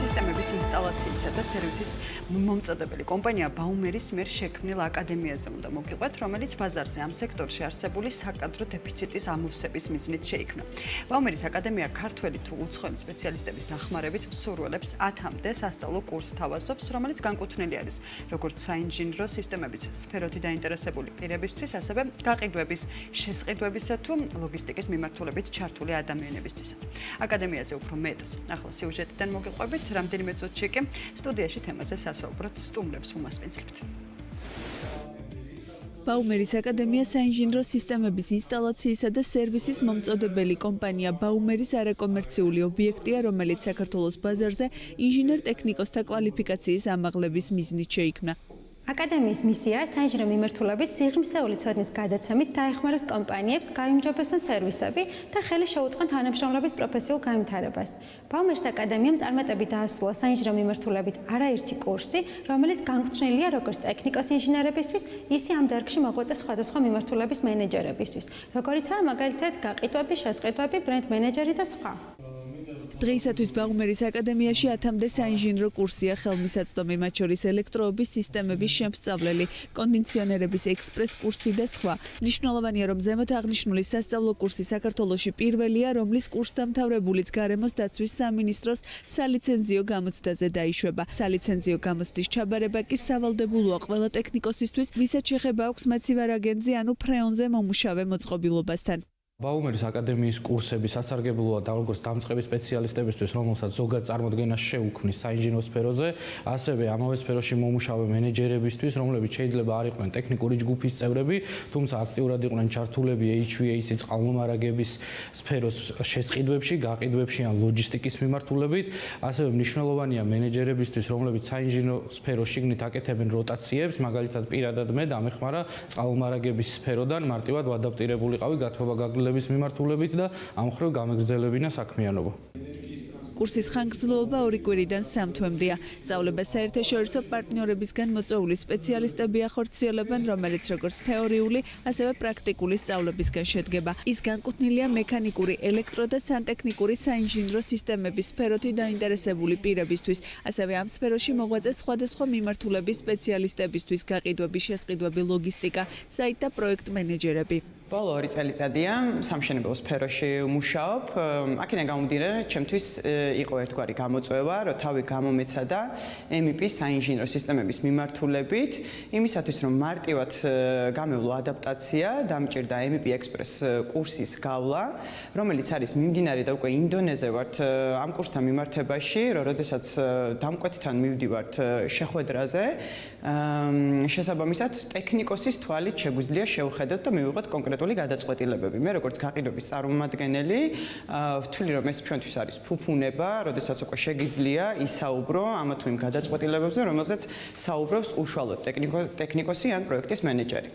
სისტემების ინსტალაციისა და სერვისის მომწოდებელი კომპანია ბაუმერის მიერ შექმნილ აკადემიაზე უნდა მოგიყვეთ, რომელიც ბაზარზე ამ სექტორში არსებული საკადრო დეფიციტის ამოვსების მიზნით შეიქმნა. ბაუმერის აკადემია ქართველი თუ უცხოელი სპეციალისტების დახმარებით მსურველებს 10-მდე სასწავლო კურსს თავაზობს, რომელიც განკუთვნილი არის როგორც საინჟინრო სისტემების სფეროთი დაინტერესებული პირებისთვის, ასევე გაყიდვების, შესყიდვებისა თუ ლოგისტიკის მიმართულებით ჩართული ადამიანებისთვისაც. აკადემიაზე უფრო მეტს ახლა სიუჟეტიდან მოგიყვებით, რამდენიმე წუთში კი სტუდიაში თემაზე სასაუბროთ სტუმრებს უმასპინძლებთ. ბაუმერის აკადემია საინჟინრო სისტემების ინსტალაციისა და სერვისის მომწოდებელი კომპანია ბაუმერის არაკომერციული ობიექტია, რომელიც საქართველოს ბაზარზე ინჟინერ-ტექნიკოსთა კვალიფიკაციის ამაღლების მიზნით შეიქმნა. აკადემიის მისია საინჟინრო მიმართულების სიღრმისეული ცოდნის გადაცემით დაეხმაროს კომპანიებს გაიმჯობესონ სერვისები და ხელი შეუწყონ თანამშრომლობის პროფესიულ განვითარებას. ბაუმერის აკადემიამ წარმატებით დაასრულა საინჟინრო მიმართულებით არაერთი კურსი, რომელიც განკუთვნილია როგორც ტექნიკოს ინჟინერებისთვის, ისე ამ დარგში მოღვაწე სხვადასხვა მიმართულების მენეჯერებისთვის, როგორიცაა მაგალითად გაყიდვები, შესყიდვები, ბრენდ მენეჯერი და სხვა. დღეისათვის ბაუმერის აკადემიაში 10-მდე საინჟინრო კურსია ხელმისაწვდომი, მათ შორის ელექტროობის სისტემების შემსწავლელი, კონდიციონერების ექსპრეს კურსი და სხვა. მნიშვნელოვანია, რომ ზემოთ აღნიშნული სასწავლო კურსი საქართველოში პირველია, რომლის კურსდამთავრებულიც გარემოს დაცვის სამინისტროს სალიცენზიო გამოცდაზე დაიშვება. სალიცენზიო გამოცდის ჩაბარება კი სავალდებულოა ყველა ტექნიკოსისთვის, ვისაც შეხება აქვს მაცივარ-აგენტზე ანუ ფრეონზე მომუშავე მოწყობილობასთან. ბაუმერის აკადემიის კურსები სასარგებლოა როგორც დამწყები სპეციალისტებისთვის, რომელსაც ზოგად წარმოდგენა შეუქმნის საინჟინრო სფეროზე, ასევე ამავე სფეროში მომუშავე მენეჯერებისთვის, რომლებიც შეიძლება არ იყვნენ ტექნიკური ჯგუფის წევრები, თუმცა აქტიურად იყვნენ ჩართულები HVAC წყალმომარაგების სფეროს შესყიდვებში, გაყიდვებში ან ლოჯისტიკის მიმართულებით, ასევე მნიშვნელოვანია მენეჯერებისთვის, რომლებიც საინჟინრო სფეროს შიგნით აკეთებენ როტაციებს, მაგალითად პირადად მე დამეხმარა წყალმომარაგების სფეროდან მარტივად ვადაპტირებულიყავი გათბობა-გაგრძელების მიმართულებით და ამ მხრივ გამეგრძელებინა საქმიანობა. კურსის ხანგრძლივობა 2 კვირიდან 3 თვემდეა. სწავლებას საერთაშორისო პარტნიორებისგან მოწვეული სპეციალისტები ახორციელებენ, რომელიც როგორც თეორიული, ასევე პრაქტიკული სწავლებისგან შედგება. ის განკუთვნილია მექანიკური, ელექტრო და სანტექნიკური საინჟინრო სისტემების სფეროთი დაინტერესებული პირებისთვის, ასევე ამ სფეროში მოღვაწე სხვადასხვა მიმართულების სპეციალისტებისთვის, გაყიდვები, შესყიდვები, ლოგისტიკა, საიტ და პროექტ მენეჯერები. ბოლო 2 წელიწადია სამშენებლო სფეროში ვმუშაობ. აქედან გამომდინარე, ჩემთვის იყო ერთგვარი გამოწვევა, რომ თავი გამომეცადა MEP-ის საინჟინრო სისტემების მიმართულებით, იმისათვის რომ მარტივად გამევლო ადაპტაცია, დამჭირდა MEP Express კურსის გავლა, რომელიც არის მიმდინარე და უკვე იმ დონეზე ვართ ამ კურსთან მიმართებაში, რომ როდესაც დამკვეთთან მივდივართ შეხვედრაზე, შესაბამისად ტექნიკოსის თვალით შეგვიძლია შევხედოთ და მივიღოთ კონკრეტული გადაწყვეტილებები. მე როგორც გაყიდვების წარმომადგენელი, ვთვლი რომ ეს ჩვენთვის არის ფუფუნება, როდესაც უკვე შეგიძლია ისაუბრო ამა თუ იმ გადაწყვეტილებებზე, რომელზეც საუბრობს უშუალოდ ტექნიკოსი ან პროექტის მენეჯერი.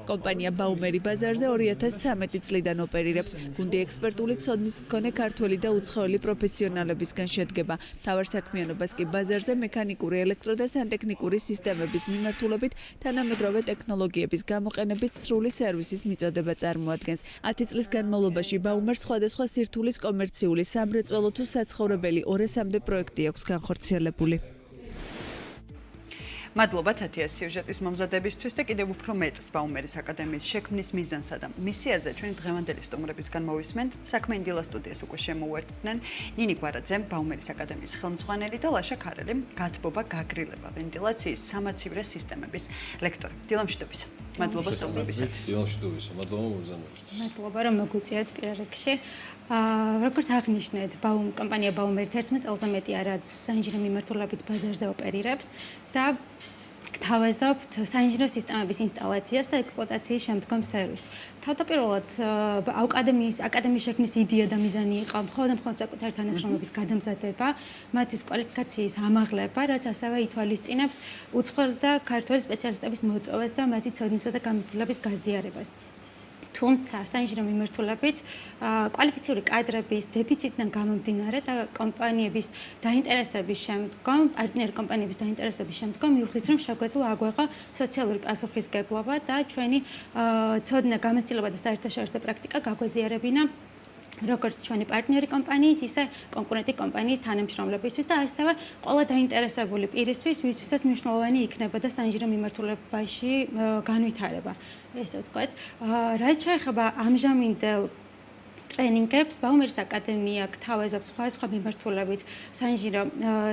კომპანია ბაუმერი ბაზარზე 2013 წლიდან ოპერირებს. გუნდი ექსპერტული ცოდნის მქონე ქართველი და უცხოელი პროფესიონალებისგან შედგება. მთავარ საქმიანობას კი ბაზარზე მექანიკური, ელექტრო და სანტექნიკური სისტემების მიმართულებით თანამედროვე ტექნოლოგიების გამოყენებით სრული სერვისის მიწოდება წარმოადგენს. 10 წლის განმავლობაში ბაუმერს სხვადასხვა სირთულის კომერციული, სამრეწველო თუ საცხოვრებელი 200-მდე პროექტი აქვს განხორციელებული. მადლობა თათიას სიუჟეტის მომზადებისთვის და კიდევ უფრო მეტს ბაუმერის აკადემიის შექმნის მიზანსა და მისიაზე ჩვენი დღევანდელი სტუმრებისგან მოვისმენთ. საქმე ინდილა სტუდიას უკვე შემოუერთდნენ ნინი გვარაძე, ბაუმერის აკადემიის ხელმძღვანელი და ლაშა ქარელი, გათბობა, გაგრილება, ვენტილაციის სამაცივრე სისტემების ლექტორი. დილამშვიდობისა. მადლობა სტუმრებისთვის. დილამშვიდობისა. მადლობა მოგზაურობისთვის. მადლობა რომ მოგვიწიათ პირველ რიგში. როგორც აღნიშნეთ, კომპანია ბაუმერი 11 წელზე მეტია, რაც საინჟინრო მიმართულებით ბაზარზე ოპერირებს და გთავაზობთ საინჟინრო სისტემების ინსტალაციას და ექსპლუატაციის შემდგომ სერვისს. თავდაპირველად აკადემიის შექმნის იდეა და მიზანი იყო მხოლოდ საკუთარი თანამშრომლობის გადამზადება, მათთვის კვალიფიკაციის ამაღლება, რაც ასევე ითვალისწინებს უცხოელი და ქართველი სპეციალისტების მოწვევას და მათი ცოდნისა და გამოცდილების გაზიარებას. თუმცა საინჟინრო მიმართულებით კვალიფიციური კადრების დეფიციტიდან გამომდინარე და კომპანიების დაინტერესების შემდგომ, პარტნიორ კომპანიების დაინტერესების შემდგომ მივხვდით, რომ შეგვეძლო აგვეღო სოციალური პასუხისგებლობა და ჩვენი ცოდნა, გამოცდილება და საერთაშორისო პრაქტიკა გაგვეზიარებინა როგორც ჩვენი პარტნიორი კომპანიის, ისე კონკურენტი კომპანიის თანამშრომლებისთვის და ასევე ყველა დაინტერესებული პირისთვის, ვისთვისაც მნიშვნელოვანი იქნებოდა საინჟინრო მიმართულებაში განვითარება, ესე ვთქვათ. რაც შეეხება ამჟამინდელ ტრენინგებს, ბაუმერის აკადემია გთავაზობს სხვადასხვა მიმართულებით საინჟინრო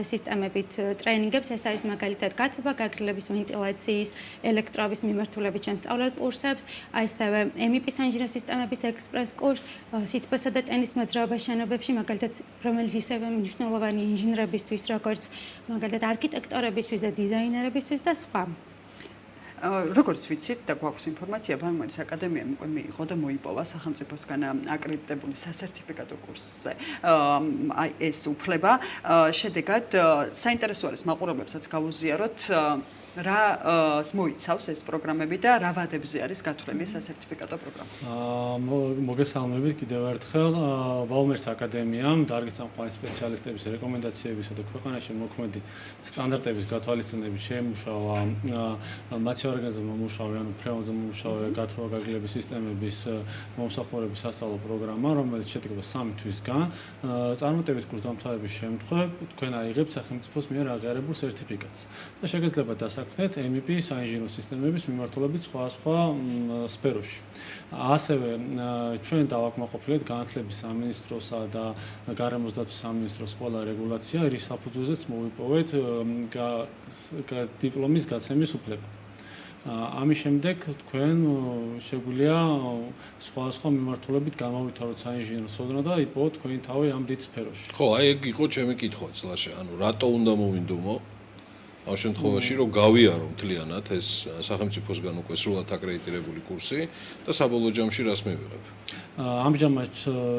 სისტემებით ტრენინგებს, ეს არის მაგალითად გათბობა, გაგრილების, ვენტილაციის, ელექტროობის მიმართულებით შემსწავლელ კურსებს, ასევე MEP საინჟინრო სისტემების ექსპრეს კურს, სითბოსა და ტენის მოძრაობა შენობებში, მაგალითად, რომელიც ისევე მნიშვნელოვანი ინჟინრებისთვის, როგორც მაგალითად არქიტექტორებისთვის და დიზაინერებისთვის და სხვა. როგორც ვიცით და გვაქვს ინფორმაცია, ბაუმერის აკადემიამ უკვე მიიღო და მოიპოვა სახელმწიფოსგან აკრედიტებული სასერტიფიკატო კურსზე. აი ეს უფლება, შედეგად საინტერესო არის მაყურებლებსაც გავუზიაროთ რა მოიცავს ეს პროგრამები და რა ვადებზე არის გათვლილი სასერტიფიკატო პროგრამა. მოგესალმებით კიდევ ერთხელ. ბაუმერის აკადემიამ დარგის წამყვანი სპეციალისტების რეკომენდაციებისა და ქვეყანაში მოქმედი სტანდარტების გათვალისწინებით შეიმუშავა მათი ორგანიზმმა მომუშავე, ანუ ფრეონზე მომუშავე გათბობა გაგრილების სისტემების მომსახურების სასწავლო პროგრამა, რომელიც შედგება 3 თვისგან. წარმატებით კურსდამთავრების შემთხვევით თქვენ აიღებთ სახელმწიფოს მიერ აღიარებულ სერტიფიკატს და შეგეძლება დასაქმნეთ MEP საინჟინრო სისტემების მიმართულებით სხვადასხვა სფეროში. ასევე ჩვენ დავაკმაყოფილეთ განათლების სამინისტროსა და გარემოს დაცვის სამინისტროს ყველა რეგულაცია, რის საფუძველზეც მოვიპოვეთ დიპლომის გაცემის უფლება. ამის შემდეგ თქვენ შეგვიძლია სხვადასხვა მიმართულებით გამავითაროთ საინჟინრო სოდნა და იპოვოთ თქვენი თავი ამ დიდ სფეროში. ხო, აი ეგ იყო ჩემი კითხვაც, ლაშა. ანუ რატო უნდა მოვინდომო? ამ შემთხვევაში რომ გავიარო მთლიანად ეს სახელმწიფოსგან უკვე სრულად აკრედიტირებული კურსი და საბოლოო ჯამში რას მივიღებ? ამჟამად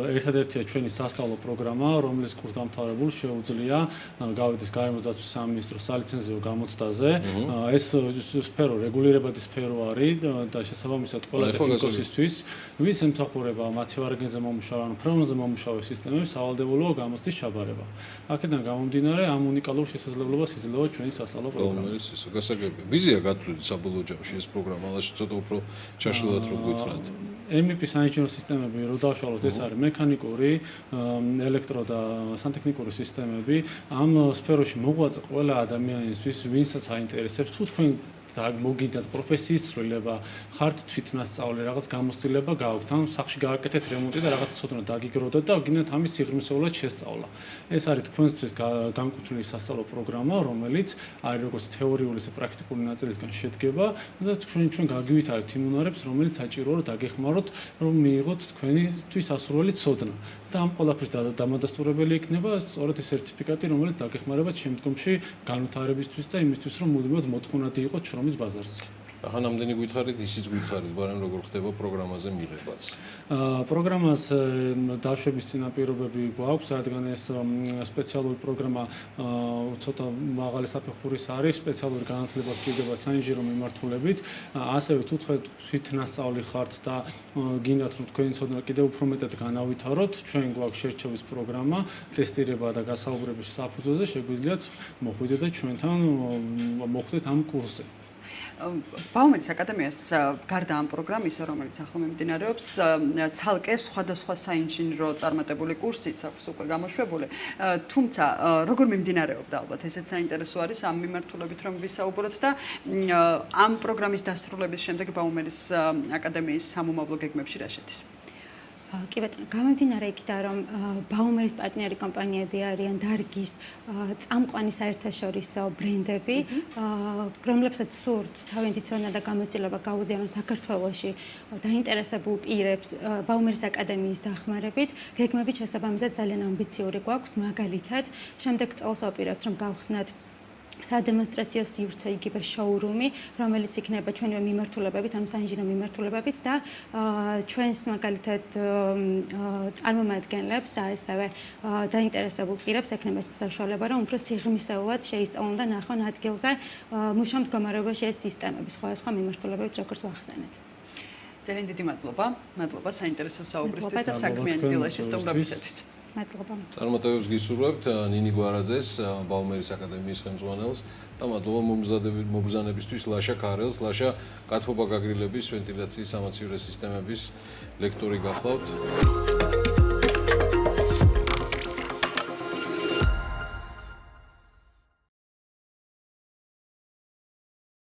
ერთადერთია ჩვენი სასწავლო პროგრამა, რომლის კურსდამთავრებულს შეუძლია გავიდეს გარემოს დაცვის სამინისტროს სალიცენზიო გამოცდაზე. ეს სფერო რეგულირებადი სფერო არის და შესაბამისად ყველა ტექნიკოსისთვის, ვის ემსახურება მათი ორგანიზმზე მომუშავე, ანუ ფრეონზე მომუშავე სისტემების სავალდებულო გამოცდის ჩაბარება. აქედან გამომდინარე, ამ უნიკალურ შესაძლებლობას იძლევა ჩვენი სასწავლო პროგრამა. ბაუმერის ეს გასაგებია. ვიზია გათვლილი საბოლოო ჯამში ეს პროგრამა, ლაშა ცოტა უფრო ჩაშლილად რო გითხრათ. MEP საინჟინრო სისტემები, რო დავშალოთ, ეს არის მექანიკური, ელექტრო და სანტექნიკური სისტემები. ამ სფეროში მოღვაწე ყველა ადამიანისთვის, ვინცაც აინტერესებს, თუ თქვენ მოგიდათ პროფესიის ცვლილება, ხართ თვითნასწავლი, რაღაც გამოცდილება გაქვთ, ან სახში გააკეთეთ რემონტი და რაღაც ცოდნა დაგიგროვდეთ და გინდათ ამის სიღრმისეულად შესწავლა. ეს არის თქვენთვის განკუთვნილი სასწავლო პროგრამა, რომელიც არის როგორც თეორიული, ისე პრაქტიკული ნაწილისგან შედგება და ჩვენ გაგივითარებთ იმ უნარებს, რომელიც საჭიროა რომ დაგეხმაროთ, რომ მიიღოთ თქვენთვის ასურველი ცოდნა. და ამ ყველაფრის დამადასტურებელი იქნება სწორედ ეს სერტიფიკატი, რომელიც დაგეხმარებათ შემდგომში განვითარებისთვის და იმისთვის, რომ მუდმივად მოთხოვნადი იყოს შრომის ბაზარზე. ახლა ნამდვილი გითხარით, ისიც გითხარით, მაგრამ როგორ ხდება პროგრამაზე მიღებაც? პროგრამას დაშვების წინაპირობები გვაქვს, რადგან ეს სპეციალური პროგრამა ცოტა მაღალი საფეხურის არის, სპეციალური განათლება გჭირდება საინჟინრო მიმართულებით. ასევე თუ თვითნასწავლი ხართ და გინდათ რომ თქვენი ცოდნა კიდევ უფრო მეტად განავითაროთ, ჩვენ გვაქვს შერჩევის პროგრამა, ტესტირება და გასაუბრების საფუძველზე შეგვიძლიათ მოხვიდეთ და ჩვენთან მოხვდეთ ამ კურსზე. ბაუმერის აკადემიას გარდა ამ პროგრამისა, რომელიც ახლა მიმდინარეობს, ცალკე სხვადასხვა საინჟინრო წარმატებული კურსიც აქვს უკვე გამოშვებული. თუმცა, როგორ მიმდინარეობდა ალბათ, ესეც საინტერესო არის ამ მიმართულებით რომ ვისაუბროთ და ამ პროგრამის დასრულების შემდეგ ბაუმერის აკადემიის სამომავლო გეგმებში რა შედის? კი ბატონო, გამომდინარე იქიდან, რომ ბაუმერის პარტნიორი კომპანიები არიან დარგის წამყვანი საერთაშორისო ბრენდები, რომლებსაც სურთ თავიანთი ცოდნა და გამოცდილება გაუზიარონ საქართველოში დაინტერესებულ პირებს ბაუმერის აკადემიის დახმარებით, გეგმებით შესაბამისად ძალიან ამბიციური გვაქვს, მაგალითად, შემდეგ წელს ვაპირებთ, რომ გავხსნათ სადემონსტრაციო სივრცე იგივე შოურუმი, რომელიც იქნება ჩვენივე მიმართულებებით, ანუ საინჟინრო მიმართულებებით და ჩვენს მაგალითად წარმომადგენლებს და ასევე დაინტერესებულ პირებს ექნება საშუალება, რომ უფრო სიღრმისეულად შეისწავლონ და ნახონ ადგილზე მუშა მდგომარეობაში ეს სისტემები სხვადასხვა მიმართულებებით როგორც ვახსენეთ. ძალიან დიდი მადლობა. მადლობა საინტერესო საუბრისთვის და საქმიანი დილაში სტუმრობისათვის. მადლობა. წარმატებებს გისურვებთ ნინი გვარაძეს, ბაუმერის აკადემიის ხელმძღვანელს და მადლობა მომბრძანებისთვის ლაშა ქარელს, ლაშა გათბობა გაგრილების, ვენტილაციის, სამაცივრო სისტემების ლექტორი გახლავთ.